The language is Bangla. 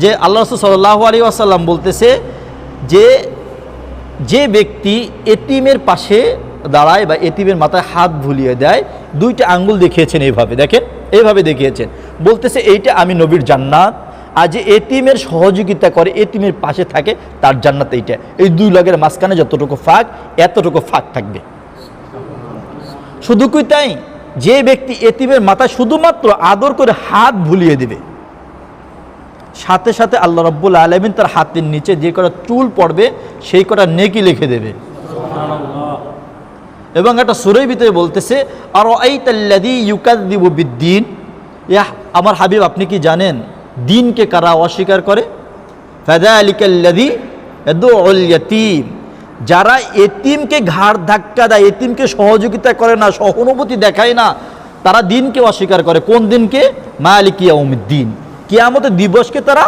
যে আল্লাহ রাসূল সাল্লাল্লাহু আলাইহি ওয়াসাল্লাম বলতেছে যে যে ব্যক্তি এতিমের পাশে দাঁড়ায় বা এতিমের মাথায় হাত ভুলিয়ে দেয়, দুইটা আঙ্গুল দেখিয়েছেন এইভাবে, দেখেন এইভাবে দেখিয়েছেন, বলতেছে এইটা আমি নবীর জান্নাত। আর যে এতিমের সহযোগিতা করে, এতিমের পাশে থাকে, তার জান্নাত এইটা। এই দুই লগের মাঝখানে যতটুকু ফাঁক, এতটুকু ফাঁক থাকবে। শুধু কি তাই, যে ব্যক্তি এতিমের মাথায় শুধুমাত্র আদর করে হাত ভুলিয়ে দিবে, সাথে সাথে আল্লাহ রাব্বুল আলামিন তার হাতের নিচে যে কটা চুল পড়বে সেই কটা নেকি লিখে দেবে। এবং একটা সূরার ভিতরে বলতেছে আরাআইতাল্লাযী ইউকাযযিবু বিদ্দীন, ইয়া আমার হাবিব আপনি কি জানেন দিনকে কারা অস্বীকার করে? ফাযালিকাল্লাযী ইয়াদউল ইয়াতীম, যারা এতিমকে ঘাড় ধাক্কা দেয়, এতিমকে সহযোগিতা করে না, সহানুভূতি দেখায় না, তারা দিনকে অস্বীকার করে। কোন দিনকে? মালিক ইয়াউমিদ্দিন, কিয়ামতের দিবসকে তারা